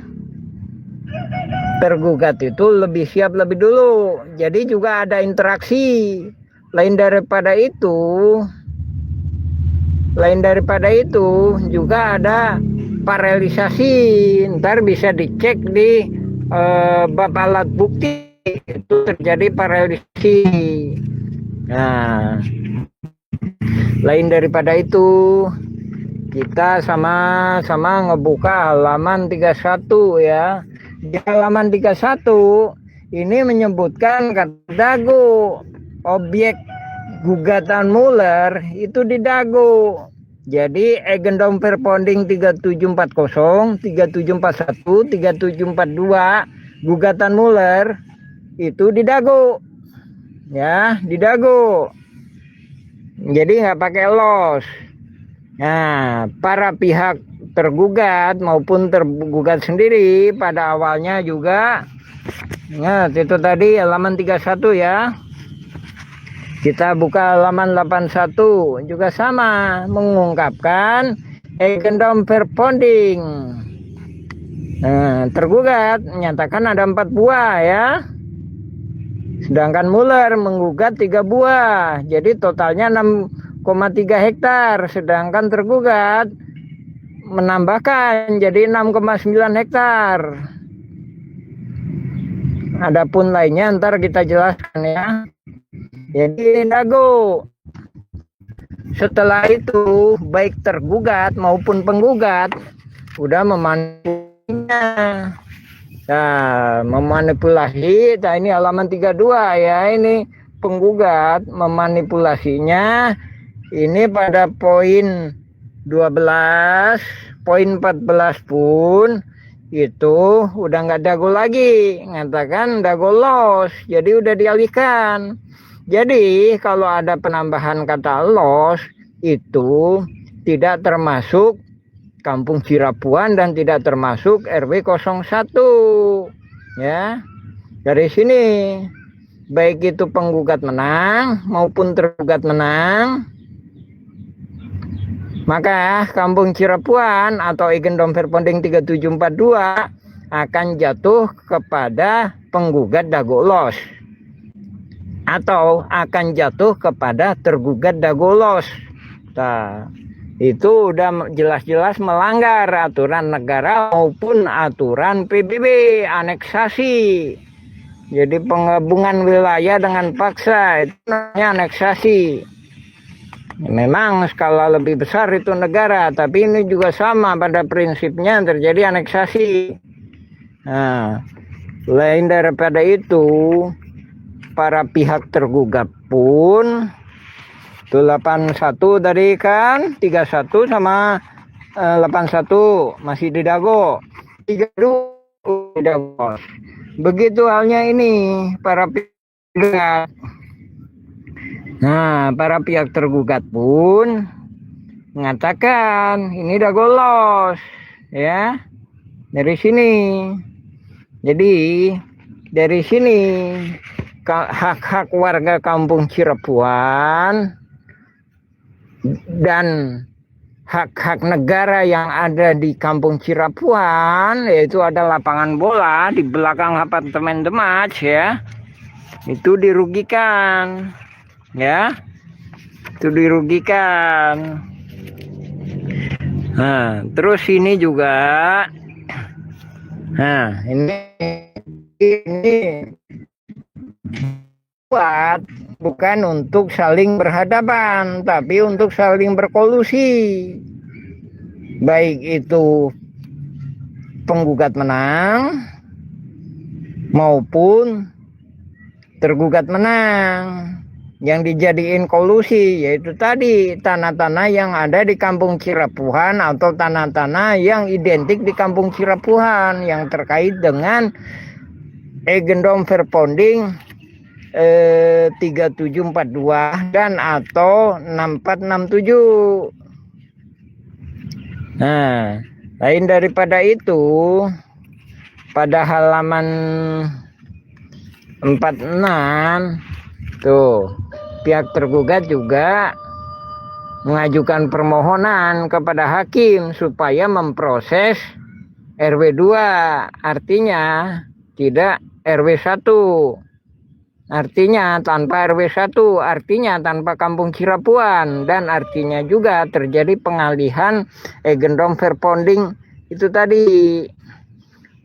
tergugat itu lebih siap lebih dulu. Jadi juga ada interaksi. Lain daripada itu juga ada paralelisasi. Ntar bisa dicek di bab alat bukti itu terjadi paralelisasi. Nah, lain daripada itu kita sama-sama ngebuka halaman 31 ya. Di halaman 31 ini menyebutkan kata Dago, objek gugatan Muller itu di Dago. Jadi Eigendom Verponding 3740, 3741, 3742 gugatan Muller itu di Dago. Ya, di Dago. Jadi nggak pakai los. Nah, para pihak tergugat maupun tergugat sendiri pada awalnya juga. Nah, itu tadi halaman 31 ya. Kita buka halaman 81 juga sama mengungkapkan Eigendom Verponding. Nah, tergugat menyatakan ada 4 buah ya. Sedangkan Muller menggugat 3 buah. Jadi totalnya 6,3 hektar. Sedangkan tergugat menambahkan jadi 6,9 hektar. Adapun lainnya ntar kita jelaskan ya. Jadi Dago. Setelah itu baik tergugat maupun penggugat udah memanfaatkannya. Nah, memanipulasi. Nah, ini halaman 32 ya. Ini penggugat memanipulasinya. Ini pada poin 12, poin 14 pun itu udah nggak Dago lagi, ngatakan Dago los. Jadi udah dialihkan. Jadi kalau ada penambahan kata los itu tidak termasuk Kampung Cirapuan dan tidak termasuk RW 01 ya. Dari sini baik itu penggugat menang maupun tergugat menang, maka Kampung Cirapuan atau Eigendom Verponding 3742 akan jatuh kepada penggugat Dago los atau akan jatuh kepada tergugat Dago los. Nah, itu udah jelas-jelas melanggar aturan negara maupun aturan PBB aneksasi. Jadi penggabungan wilayah dengan paksa itu namanya aneksasi. Memang skala lebih besar itu negara, tapi ini juga sama pada prinsipnya terjadi aneksasi. Nah, lain daripada itu, para pihak tergugat pun itu 81 tadi kan, 31 sama 81 masih di Dago, 32 di Dago. Begitu halnya ini para pihak. Nah, para pihak tergugat pun mengatakan ini udah golos ya dari sini. Jadi dari sini hak-hak warga kampung Cirepuan dan hak-hak negara yang ada di kampung Cirepuan, yaitu ada lapangan bola di belakang apartemen Demaj ya, itu dirugikan. Ya, itu dirugikan. Nah, terus ini juga, nah ini bukan untuk saling berhadapan, tapi untuk saling berkolusi. Baik itu penggugat menang maupun tergugat menang. Yang dijadiin kolusi yaitu tadi tanah-tanah yang ada di kampung Cirepuan atau tanah-tanah yang identik di kampung Cirepuan yang terkait dengan Agendom Verponding 3742 dan atau 6467. Nah, lain daripada itu, pada halaman 46 tuh pihak tergugat juga mengajukan permohonan kepada hakim supaya memproses RW 2, artinya tidak RW 1. Artinya tanpa RW 1, artinya tanpa kampung Cirepuan, dan artinya juga terjadi pengalihan Agendom Verponding itu tadi.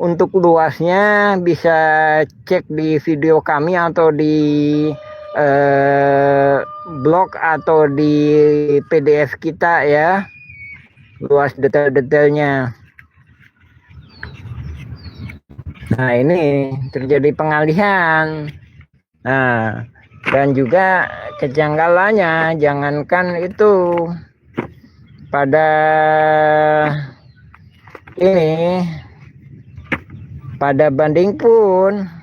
Untuk luasnya bisa cek di video kami atau di blog atau di PDF kita ya, luas detail-detailnya. Nah, ini terjadi pengalihan. Nah, dan juga kejanggalannya, jangankan itu, pada ini, pada banding pun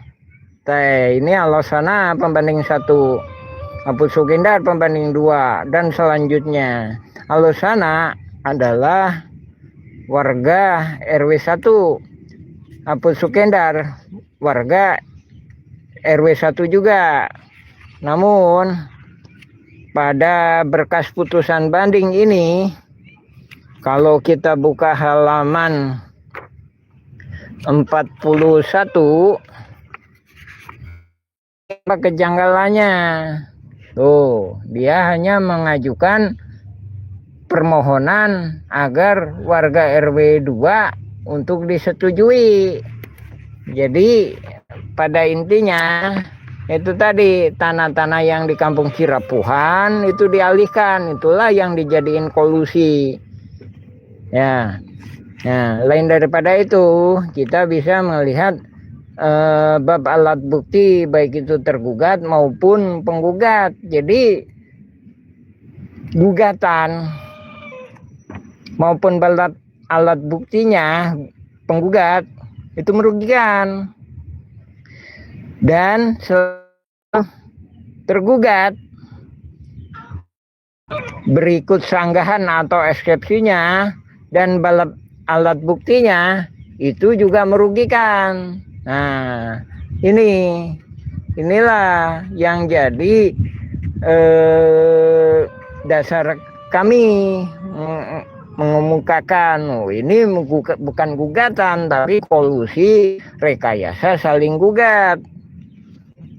ini Alosana pembanding 1, Apus Sukendar pembanding 2, dan selanjutnya Alosana adalah warga RW 1, Apus Sukendar warga RW 1 juga. Namun pada berkas putusan banding ini, kalau kita buka halaman 41, apa kejanggalannya? Tuh, dia hanya mengajukan permohonan agar warga RW 2 untuk disetujui. Jadi pada intinya itu tadi, tanah-tanah yang di kampung Cirepuan itu dialihkan, itulah yang dijadiin kolusi. Ya. Nah, lain daripada itu, kita bisa melihat bab alat bukti baik itu tergugat maupun penggugat. Jadi gugatan maupun alat buktinya penggugat itu merugikan, dan tergugat berikut sanggahan atau eksepsinya dan alat buktinya itu juga merugikan. Nah, inilah yang jadi dasar kami mengemukakan, ini bukan gugatan tapi kolusi rekayasa saling gugat.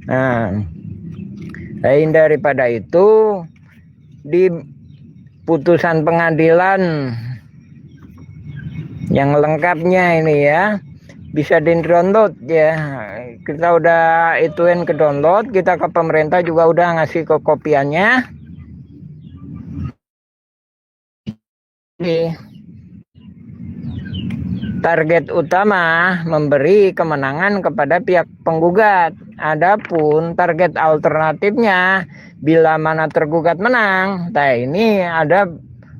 Nah, lain daripada itu, di putusan pengadilan yang lengkapnya ini ya, bisa di-download ya. Kita udah ituin ke download, kita ke pemerintah juga udah ngasih ke kopiannya. target utama memberi kemenangan kepada pihak penggugat. Adapun target alternatifnya bila mana tergugat menang. Nah, ini ada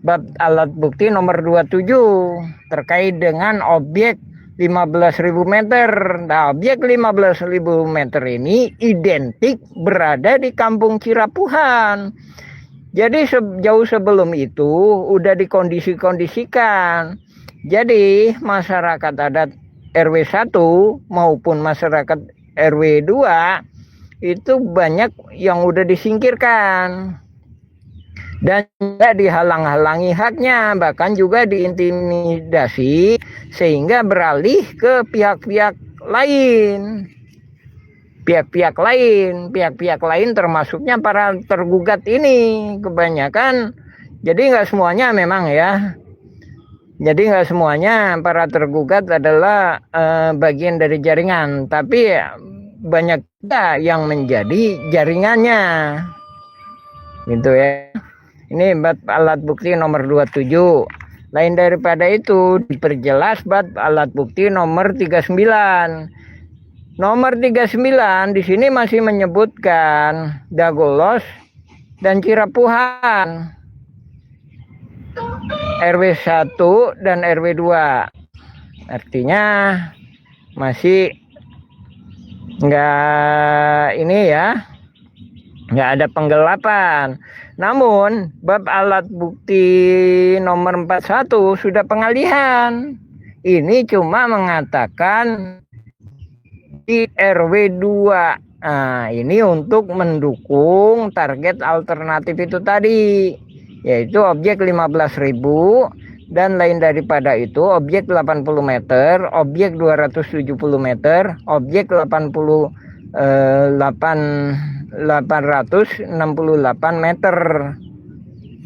bab alat bukti nomor 27 terkait dengan objek 15.000 meter. Nah, objek 15.000 meter ini identik berada di Kampung Cirapuhan. Jadi jauh sebelum itu udah dikondisikan. Jadi masyarakat adat RW 1 maupun masyarakat RW 2 itu banyak yang udah disingkirkan. Dan juga dihalang-halangi haknya, bahkan juga diintimidasi sehingga beralih ke pihak-pihak lain. Pihak-pihak lain termasuknya para tergugat ini kebanyakan. Jadi nggak semuanya memang ya. Jadi nggak semuanya para tergugat adalah bagian dari jaringan, tapi banyak juga yang menjadi jaringannya. Gitu ya. Ini bab alat bukti nomor 27. Lain daripada itu diperjelas bab alat bukti nomor 39. Nomor 39 di sini masih menyebutkan Dagolos dan Cirapuhan. RW 1 dan RW 2. Artinya masih nggak ini ya, nggak ada penggelapan. Namun bab alat bukti nomor 41 sudah pengalihan. Ini cuma mengatakan di RW 2. Nah, ini untuk mendukung target alternatif itu tadi, yaitu objek 15.000 dan lain daripada itu objek 80 meter, objek 270 meter, objek 868 meter.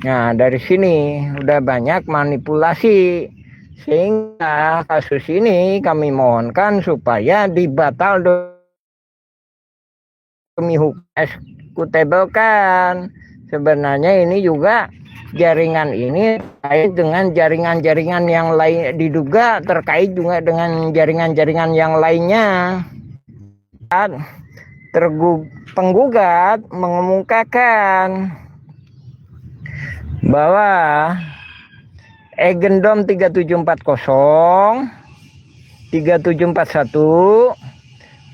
Nah, dari sini udah banyak manipulasi sehingga kasus ini kami mohonkan supaya dibatal demi hukum eksekutable kan. Sebenarnya ini juga jaringan ini terkait dengan jaringan-jaringan yang lain, diduga terkait juga dengan jaringan-jaringan yang lainnya. Penggugat mengemukakan bahwa Agendom 3740, 3741,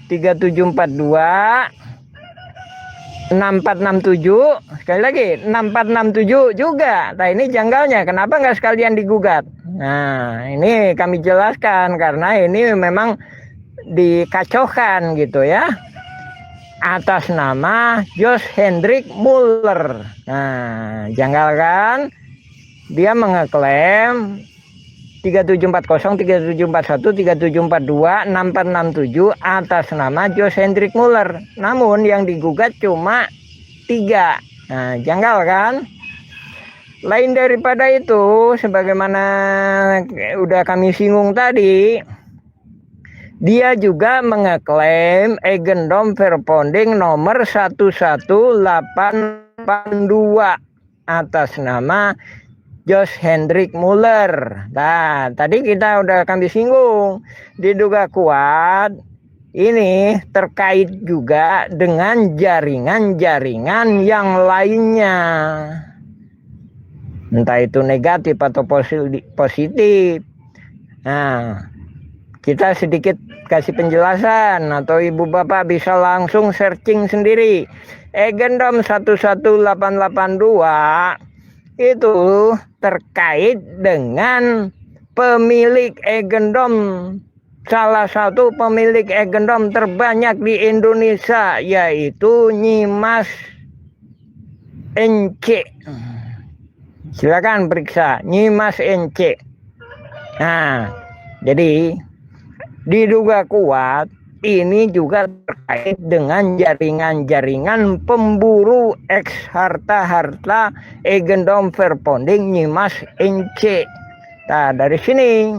3742, 6467, sekali lagi 6467 juga. Nah, ini janggalnya, kenapa nggak sekalian digugat? Nah, ini kami jelaskan karena ini memang dikacaukan gitu ya, atas nama Jos Hendrik Muller. Nah, janggal kan? Dia mengeklaim 3740, 3741, 3742, 6467 atas nama Jos Hendrik Muller. Namun yang digugat cuma 3. Nah, janggal kan? Lain daripada itu, sebagaimana udah kami singgung tadi, dia juga mengeklaim Agendom Verponding nomor 11882 atas nama Jos Hendrik Muller. Nah, tadi kita udah kami singgung, diduga kuat ini terkait juga dengan jaringan-jaringan yang lainnya. Entah itu negatif atau positif. Nah, kita sedikit kasih penjelasan atau ibu bapak bisa langsung searching sendiri. Agendom 11882 itu terkait dengan pemilik Agendom, salah satu pemilik Agendom terbanyak di Indonesia, yaitu Nyimas NC. Silakan periksa Nyimas NC. Nah, jadi diduga kuat ini juga terkait dengan jaringan-jaringan pemburu eks harta-harta Agendom Verponding Nyimas NC. Nah, dari sini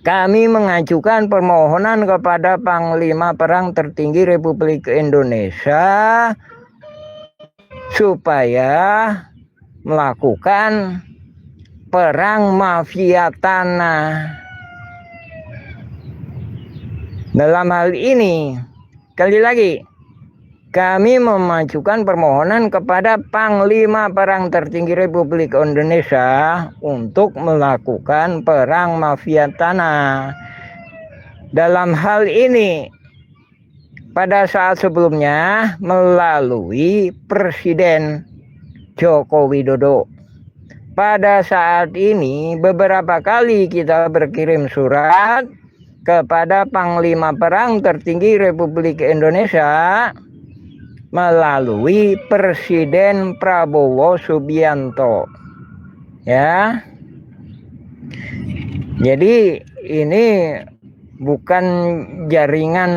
kami mengajukan permohonan kepada Panglima Perang Tertinggi Republik Indonesia supaya melakukan perang mafia tanah. Dalam hal ini, sekali lagi, kami memajukan permohonan kepada Panglima Perang Tertinggi Republik Indonesia untuk melakukan perang mafia tanah. Dalam hal ini, pada saat sebelumnya melalui Presiden Joko Widodo. Pada saat ini beberapa kali kita berkirim surat kepada Panglima Perang Tertinggi Republik Indonesia melalui Presiden Prabowo Subianto. Ya. Jadi ini bukan jaringan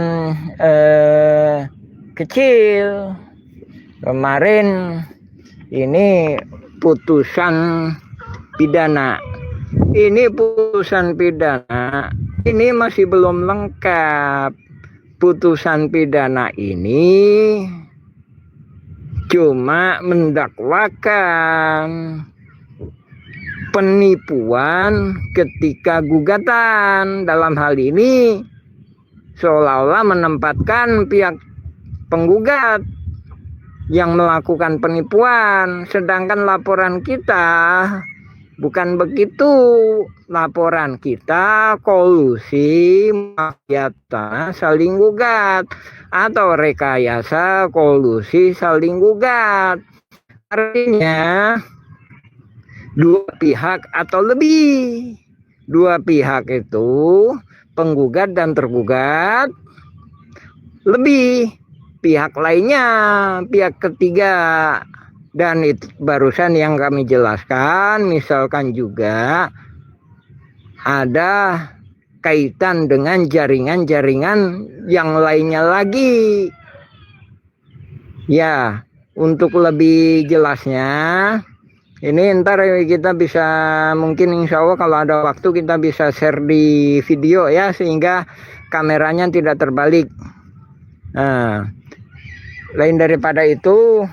kecil. Kemarin ini putusan pidana. Ini putusan pidana. Ini masih belum lengkap. Putusan pidana ini cuma mendakwakan penipuan ketika gugatan. Dalam hal ini seolah-olah menempatkan pihak penggugat yang melakukan penipuan, sedangkan laporan kita bukan begitu. Laporan kita kolusi mafia tanah saling gugat atau rekayasa kolusi saling gugat. Artinya dua pihak atau lebih. Dua pihak itu penggugat dan tergugat, lebih pihak lainnya, pihak ketiga. Dan itu barusan yang kami jelaskan, misalkan juga ada kaitan dengan jaringan-jaringan yang lainnya lagi. Ya, untuk lebih jelasnya, ini ntar kita bisa, mungkin insya Allah kalau ada waktu kita bisa share di video ya, sehingga kameranya tidak terbalik. Nah, lain daripada itu,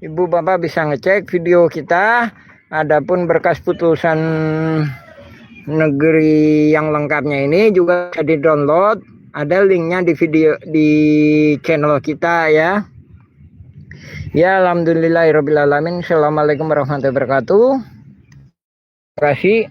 Ibu Bapak bisa ngecek video kita. Adapun berkas putusan negeri yang lengkapnya ini juga bisa di-download. Ada linknya di video di channel kita ya. Ya, alhamdulillahirabbil alamin. Assalamualaikum warahmatullahi wabarakatuh. Terima kasih.